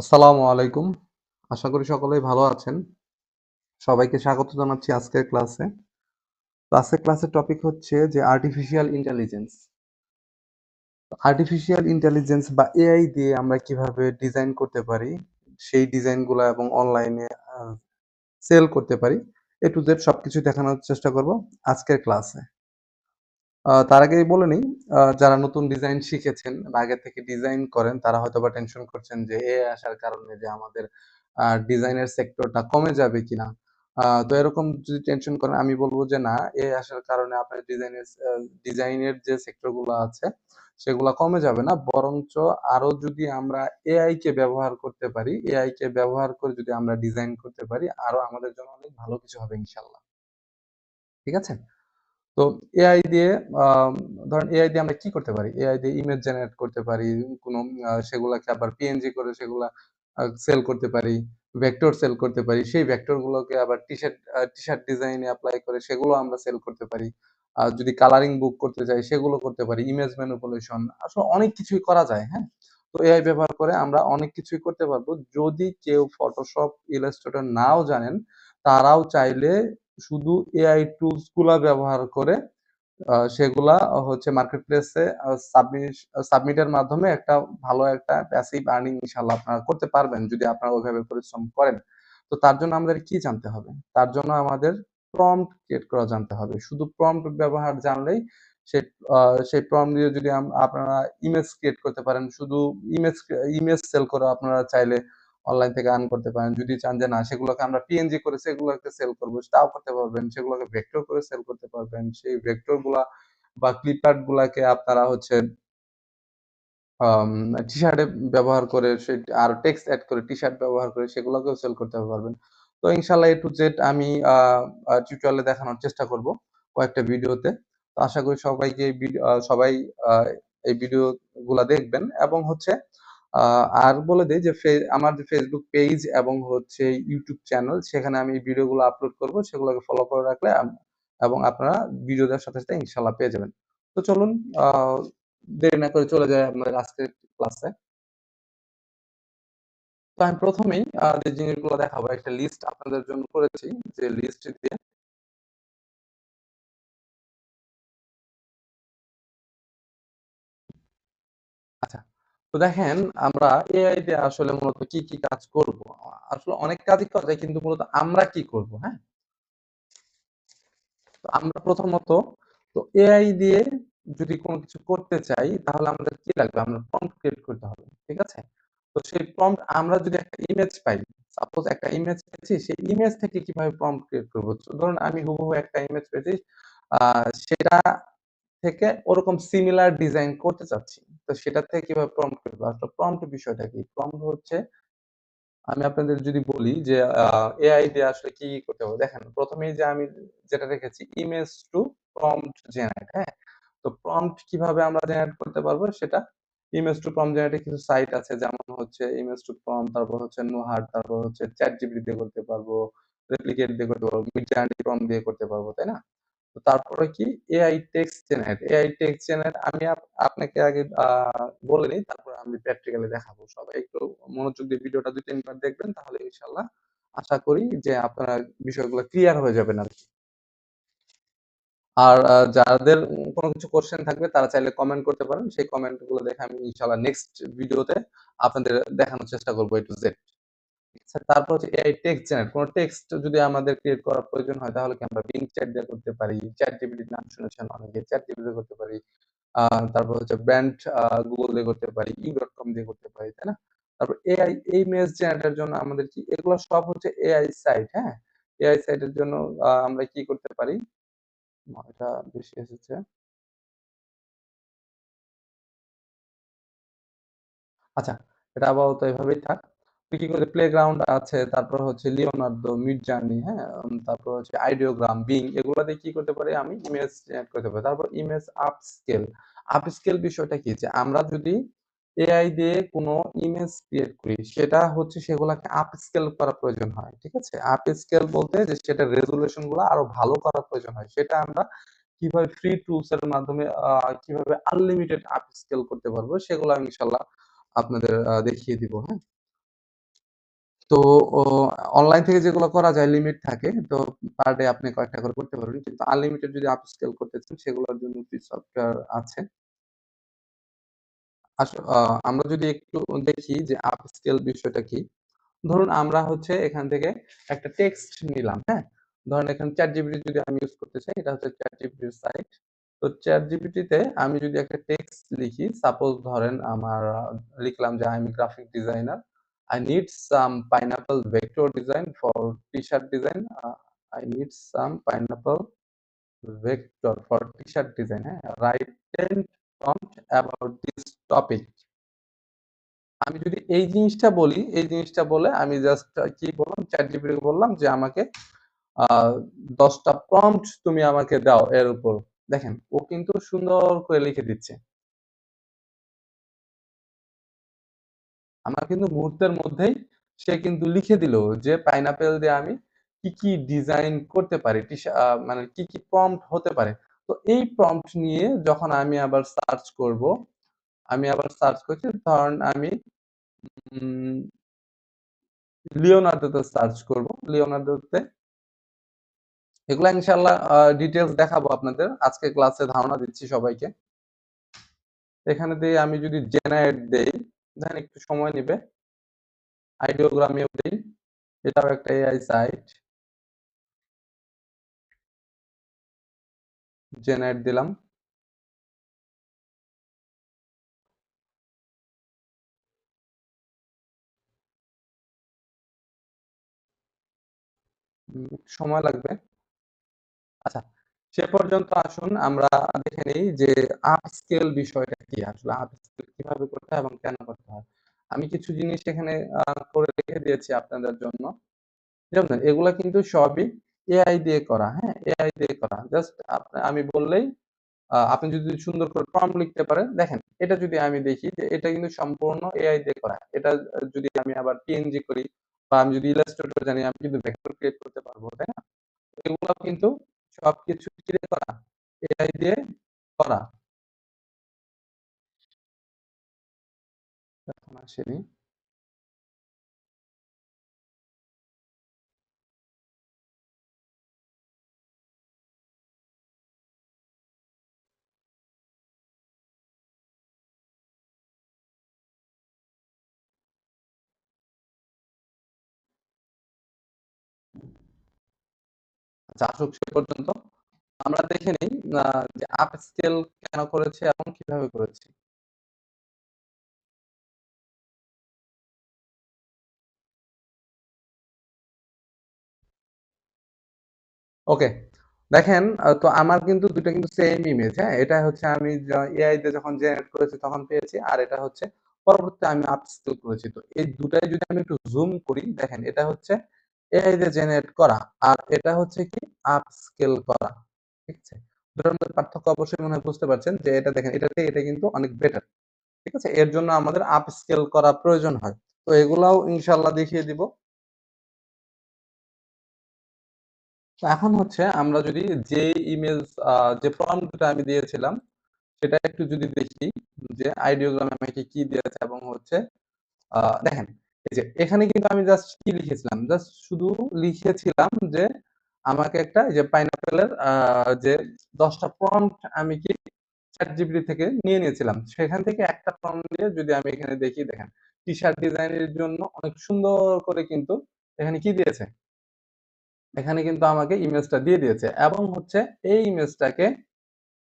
আসসালামু আলাইকুম। আশা করি সকলেই ভালো আছেন। সবাইকে স্বাগত জানাচ্ছি আজকের ক্লাসে। তো আজকের ক্লাসের টপিক হচ্ছে যে আর্টিফিশিয়াল ইন্টেলিজেন্স। আর্টিফিশিয়াল ইন্টেলিজেন্স বা এআই দিয়ে আমরা কিভাবে ডিজাইন করতে পারি, সেই ডিজাইনগুলা এবং অনলাইনে আ সেল করতে পারি। A to Z সবকিছু দেখানোর চেষ্টা করব আজকের ক্লাসে। তার আগেই বলে নিই, যারা নতুন ডিজাইন শিখেছেন বা আগে থেকে ডিজাইন করেন তারা হয়তোবা টেনশন করছেন যে এআই আসার কারণে যে আমাদের ডিজাইনের সেক্টরটা কমে যাবে কিনা। তো এরকম যদি টেনশন করেন আমি বলব যে না, এআই আসার কারণে আপনার ডিজাইনের যে সেক্টরগুলো আছে সেগুলা কমে যাবে না। বরঞ্চ আরো যদি আমরা এআই কে ব্যবহার করতে পারি, এআই কে ব্যবহার করে যদি আমরা ডিজাইন করতে পারি আরো আমাদের জন্য অনেক ভালো কিছু হবে ইনশাআল্লাহ। ঠিক আছে? তো এআই দিয়ে আম ধরেন এআই দিয়ে আমরা কি করতে পারি? এআই দিয়ে ইমেজ জেনারেট করতে পারি। কোনো সেগুলাকে আবার পিএনজি করে সেগুলা সেল করতে পারি। ভেক্টর সেল করতে পারি। সেই ভেক্টর গুলোকে আবার টি-শার্ট ডিজাইন এ এপ্লাই করে সেগুলো আমরা সেল করতে পারি। যদি কালারিং বুক করতে চাই সেগুলো করতে পারি। ইমেজ ম্যানিপুলেশন আসলে অনেক কিছুই করা যায়, হ্যাঁ? তো এআই ব্যবহার করে আমরা অনেক কিছুই করতে পারবো। যদি কেউ Photoshop, Illustrator নাও জানেন, তারাও চাইলে শুধু এআই টুলস গুলা ব্যবহার করে সেগুলা হচ্ছে মার্কেট প্লেসে সাবমিটের মাধ্যমে একটা ভালো একটা প্যাসিভ আর্নিং ইনশাআল্লাহ আপনারা করতে পারবেন যদি আপনারা ওইভাবে পরিশ্রম করেন। তো তার জন্য আমাদের কি জানতে হবে? তার জন্য আমাদের প্রম্পট ক্রিয়েট করা জানতে হবে। শুধু প্রম্পট ব্যবহার জানলেই সে আ সেই প্রম্পট দিয়ে যদি আপনারা ইমেজ ক্রিয়েট করতে পারেন। শুধু ইমেজ সেল করে আপনারা চাইলে অনলাইন থেকে আর্ন করতে পারেন। যদি চান যে না সেগুলোকে আমরা পিএনজি করে সেগুলোকে সেল করব, তাও করতে পারবেন। সেগুলোকে ভেক্টর করে সেল করতে পারবেন। সেই ভেক্টর গুলা বা ক্লিপ আর্ট গুলাকে আপনারা হচ্ছে আম টি-শার্টে ব্যবহার করে আর টেক্সট এড করে টি-শার্ট ব্যবহার করে সেগুলোকেও সেল করতে পারবেন। তো ইনশাআল্লাহ A to Z আমি আ আ টিউটোরিয়ালে দেখানোর চেষ্টা করব কয়েকটা ভিডিওতে। তো আশা করি সবাইকে সবাই আ এই ভিডিও গুলা দেখবেন এবং হচ্ছে আ আর বলে দেই যে আমার যে Facebook পেজ এবং হচ্ছে YouTube চ্যানেল সেখানে আমি এই ভিডিওগুলো আপলোড করব। সেগুলোকে ফলো করে রাখলে এবং আপনারা ভিডিও দেওয়ার সাথে, সাথে ইনশাআল্লাহ পেয়ে যাবেন। তো চলুন আ দেরি না করে চলে যাই আমাদের আজকের ক্লাসে। তো আমি ১ম এই যে জিনিসগুলো দেখাবো একটা লিস্ট আপনাদের জন্য করেছি। যে লিস্ট দিয়ে আচ্ছা। তো দেখেন আমরা এআই দিয়ে আসলে মূলত কি, কি কাজ করব? আসলে অনেক কাজই করা যায় কিন্তু মূলত আমরা কি করব, হ্যাঁ? তো আমরা প্রথমত তো এআই দিয়ে যদি কোন কিছু করতে চাই তাহলে আমাদের কি লাগবে? আমরা প্রম্পট ক্রিয়েট করতে হবে। ঠিক আছে? তো সেই প্রম্পট আমরা যদি একটা ইমেজ পাই, সাপোজ একটা ইমেজ পেয়েছি, সেই ইমেজ থেকে কিভাবে প্রম্পট ক্রিয়েট করব? ধরুন আমি হুবহু একটা ইমেজ পেয়েছি, আ সেটা থেকে ওরকম সিমিলার ডিজাইন করতে চাচ্ছি। তো সেটা থেকে কিভাবে প্রম্পট করব? আসলে প্রম্পট বিষয়টা কি? প্রম্পট হচ্ছে আমি আপনাদের যদি বলি যে এআই দিয়ে আসলে কি, কি করতে হবে? দেখেন ১ম এই যে আমি যেটা রেখেছি ইমেজ টু প্রম্পট জেনারেট, হ্যাঁ? তো প্রম্পট কিভাবে আমরা জেনারেট করতে পারবো সেটা ইমেজ টু প্রম্পট জেনারেট এর কিছু সাইট আছে যেমন হচ্ছে ইমেজ টু প্রম্পট, তারপর হচ্ছে নোহাট, তারপর হচ্ছে ChatGPT দিয়ে করতে পারবো, রেপ্লিকেট দিয়ে করতে পারবো, মিডজার্নি প্রম্পট দিয়ে করতে পারবো, তাই না? তো তারপরে কি AI text generate. AI text generate আমি আপনাকে আগে বলে নেই তারপরে আমি প্র্যাকটিক্যালি দেখাবো। সবাই একটু মনোযোগ দিয়ে ভিডিওটা ২-৩ বার দেখবেন তাহলে ইনশাআল্লাহ আশা করি যে আপনারা বিষয়গুলো ক্লিয়ার হয়ে যাবেন আরকি। আর যাদের কোনো কিছু কোয়েশ্চেন থাকবে তারা চাইলে কমেন্ট করতে পারেন। সেই কমেন্ট গুলো দেখে আমি ইনশাআল্লাহ নেক্সট ভিডিওতে আপনাদের দেখানোর চেষ্টা করব A to Z। আচ্ছা, তারপর হচ্ছে এআই টেক্সট জেনারেট। কোন টেক্সট যদি আমাদের ক্রিয়েট করার প্রয়োজন হয় তাহলে কি আমরা Bing চ্যাট দিয়ে করতে পারি। ChatGPT র নাম শুনেছেন অনেকে। ChatGPT দিয়ে করতে পারি। আ তারপর হচ্ছে ব্র্যান্ড Google দিয়ে করতে পারি, E.com দিয়ে করতে পারি, তাই না? তারপর এআই ইমেজ জেনারেটর জন্য আমাদের কি এগুলো সব হচ্ছে এআই সাইট, হ্যাঁ? এআই সাইটের জন্য আমরা কি করতে পারি? এটা বেশি এসেছে। আচ্ছা, এটা আপাতত এভাবেই থাক। তুই কি করে প্লেগ্রাউন্ড আছে, তারপর হচ্ছে লিওনার্দো, মিডজার্নি, হ্যাঁ? তারপর হচ্ছে আইডিওগ্রাম, বিং এগুলা দিয়ে কি করতে পারি আমি ইমেজ জেনারেট করতে পারি। তারপর ইমেজ আপস্কেল। আপস্কেল বিষয়টা কি? যে আমরা যদি এআই দিয়ে কোনো ইমেজ ক্রিয়েট করি, সেটা হচ্ছে সেগুলাকে আপস্কেল করা প্রয়োজন হয়। ঠিক আছে? আপস্কেল বলতে যে সেটার রেজোলিউশন গুলা আরো ভালো করা প্রয়োজন হয়। সেটা আমরা কিভাবে ফ্রি টুলস এর মাধ্যমে কিভাবে আনলিমিটেড আপস্কেল করতে পারবো সেগুলো আমি ইনশাআল্লাহ আপনাদের দেখিয়ে দিব, হ্যাঁ? তো ও অনলাইন থেকে যেগুলো করা যায় লিমিট থাকে। তো পার ডে আপনি কয়েকটা করে করতে পারবেন। কিন্তু আনলিমিটেড যদি আপস্কেল করতে চান সেগুলোর জন্য ফ্রি সফটওয়্যার আছে। আস আ আমরা যদি একটু দেখি যে আপস্কেল বিষয়টা কি? ধরুন আমরা হচ্ছে এখান থেকে একটা টেক্সট নিলাম, হ্যাঁ? ধরেন এখানে ChatGPT যদি আমি ইউজ করতে চাই, এটা হচ্ছে ChatGPT এর সাইট। তো ChatGPT তে আমি যদি একটা টেক্সট লিখি, সাপোজ ধরেন আমার লিখলাম যে, "I am a graphic designer. I need some pineapple vector design for t-shirt design. I need some pineapple vector for t-shirt design." হ্যাঁ? Write 10 prompt about this topic. আমি যদি এই জিনিসটা বলি, এই জিনিসটা বলে আমি জাস্ট কি বললাম ChatGPT কে বললাম যে আমাকে আ ১০ টা প্রম্পট তুমি আমাকে দাও এর উপর। দেখেন ও কিন্তু সুন্দর করে লিখে দিচ্ছে। আমার কিন্তু মুহূর্তের মধ্যেই সে কিন্তু লিখে দিল যে পাইনাপেল দিয়ে আমি কি ডিজাইন করতে পারি। মানে কি প্রম্পট হতে পারে। তো এই প্রম্পট নিয়ে যখন আমি আবার সার্চ করব, আমি আবার সার্চ করছি ধরেন আমি উম লিওনার্দোতে সার্চ করব। লিওনার্দোতে এগুলা ইনশাআল্লাহ ডিটেইলস দেখাবো আপনাদের। আজকে ক্লাসে ধারণা দিচ্ছি সবাইকে। এখানে দিয়ে আমি যদি জেনারেট দেই, দেন একটু সময় নিবে। আইডিওগ্রামেও দেই। এটাও একটা এআই সাইট। জেনারেট দিলাম। সময় লাগবে। আচ্ছা, সে পর্যন্ত আসুন আমরা দেখে নেই যে আপস্কেল বিষয়টা কি? আসলে আপস্কেল কিভাবে করতে হয় এবং কেন করতে হয়? আমি কিছু জিনিস এখানে করে রেখে দিয়েছি আপনাদের জন্য। যেমন এগুলা কিন্তু সবই এআই দিয়ে করা, হ্যাঁ? এআই দিয়ে করা। জাস্ট আমি বললেই আপনি যদি সুন্দর করে প্রম্পট লিখতে পারেন, দেখেন এটা যদি আমি দেখি যে এটা কিন্তু সম্পূর্ণ এআই দিয়ে করা। এটা যদি আমি আবার পিএনজি করি বা আমি যদি ইলাস্ট্রেটর জানি আমি কিন্তু ভেক্টর ক্রিয়েট করতে পারবো, তাই না? এগুলো কিন্তু সবকিছু কি দিয়ে করা? এআই দিয়ে করা। এখন আসেনি। আচ্ছা আসুক সে পর্যন্ত। আমরা দেখে নেই আ যে আপস্কেল কেন করেছি এবং কিভাবে করেছি। ওকে। দেখেন তো আমার কিন্তু ২ টা কিন্তু সেম ইমেজ, হ্যাঁ? এটা হচ্ছে আমি এআই দিয়ে যখন জেনারেট করেছি তখন পেয়েছি। আর এটা হচ্ছে পরবর্তীতে আমি আপস্কেল করেছি। তো এই ২ টাই যদি আমি একটু জুম করি, দেখেন এটা হচ্ছে এআই দিয়ে জেনারেট করা। আর এটা হচ্ছে কি আপস্কেল করা। ঠিক আছে? ২ টার মধ্যে পার্থক্য অবশ্যই মনে হয় বুঝতে পারছেন যে এটা দেখেন এটা থেকে এটা কিন্তু অনেক বেটার। ঠিক আছে? এর জন্য আমাদের আপস্কেল করা প্রয়োজন হয়। তো এগুলাও ইনশাআল্লাহ দেখিয়ে দিব। তো এখন হচ্ছে আমরা যদি যে ইমেজ আ যে প্রম্পট যেটা আমি দিয়েছিলাম সেটা একটু যদি দেখি যে আইডিওগ্রামে আমাকে কি দিয়েছে এবং হচ্ছে দেখেন এই যে এখানে কিন্তু আমি জাস্ট কি লিখেছিলাম? জাস্ট শুধু লিখেছিলাম যে আমাকে একটা এই যে পাইনাপেলের যে ১০ টা প্রম্পট আমি কি ChatGPT থেকে নিয়ে নিয়েছিলাম। সেখান থেকে একটা প্রম্পট দিয়ে যদি আমি এখানে দেখি দেখেন টি-শার্ট ডিজাইনের জন্য অনেক সুন্দর করে কিন্তু এখানে কি দিয়েছে? এখানে কিন্তু আমাকে ইমেজটা দিয়ে দিয়েছে এবং হচ্ছে এই ইমেজটাকে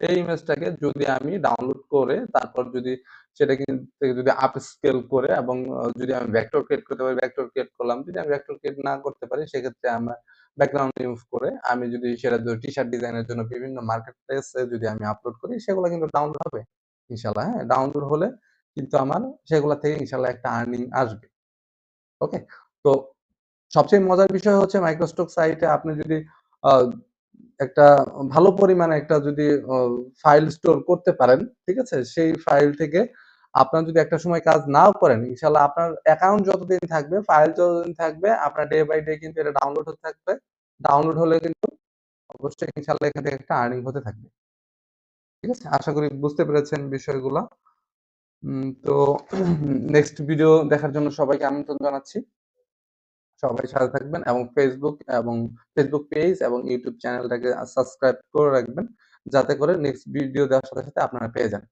এই ইমেজটাকে যদি আমি ডাউনলোড করে তারপর যদি সেটা থেকে যদি আপস্কেল করে এবং যদি আমি ভেক্টর ক্রিয়েট করতে পারি ভেক্টর ক্রিয়েট করলাম। যদি আমি ভেক্টর ক্রিয়েট না করতে পারি সেক্ষেত্রে আমরা ব্যাকগ্রাউন্ড ইউজ করে আমি যদি সেটা টি-শার্ট ডিজাইনের জন্য বিভিন্ন মার্কেট প্লেস এ যদি আমি আপলোড করি সেগুলো কিন্তু ডাউনলোড হবে। ইনশাআল্লাহ, হ্যাঁ? ডাউনলোড হলে কিন্তু আমার সেগুলা থেকে ইনশাআল্লাহ একটা আর্নিং আসবে। ওকে? তো সবচেয়ে মজার বিষয় হচ্ছে মাইক্রোস্টক সাইটে আপনি যদি আ একটা ভালো পরিমাণে একটা যদি ফাইল স্টোর করতে পারেন, ঠিক আছে? সেই ফাইল থেকে আপনার যদি একটা সময় কাজ নাও করেন, ইনশাআল্লাহ আপনার অ্যাকাউন্ট যতদিন থাকবে, ফাইল যতদিন থাকবে, আপনার ডে বাই ডে কিন্তু এটা ডাউনলোড হতে থাকবে। ডাউনলোড হলে কিন্তু অবশ্যই ইনশাআল্লাহ এখান থেকে একটা আর্নিং হতে থাকবে। ঠিক আছে? আশা করি বুঝতে পেরেছেন বিষয়গুলা। তো নেক্সট ভিডিও দেখার জন্য সবাইকে আমন্ত্রণ জানাচ্ছি। সবাই সাথে থাকবেন এবং ফেসবুক পেজ এবং ইউটিউব চ্যানেলটাকে সাবস্ক্রাইব করে রাখবেন, যাতে করে নেক্সট ভিডিও দেওয়ার সাথে সাথে আপনারা পেয়ে যান।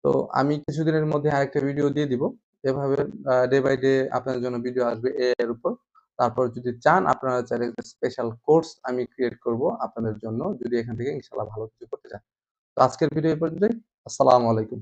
তো আমি কিছুদিনের মধ্যে আরেকটা ভিডিও দিয়ে দিব। এভাবে ডে বাই ডে আপনাদের জন্য ভিডিও আসবে এআই এর উপর। তারপর যদি চান আপনারা চাইলে একটা স্পেশাল কোর্স আমি ক্রিয়েট করব আপনাদের জন্য, যদি এখান থেকে ইনশাআল্লাহ ভালো কিছু করতে চান। তো আজকের ভিডিও এই পর্যন্তই। আসসালামু আলাইকুম।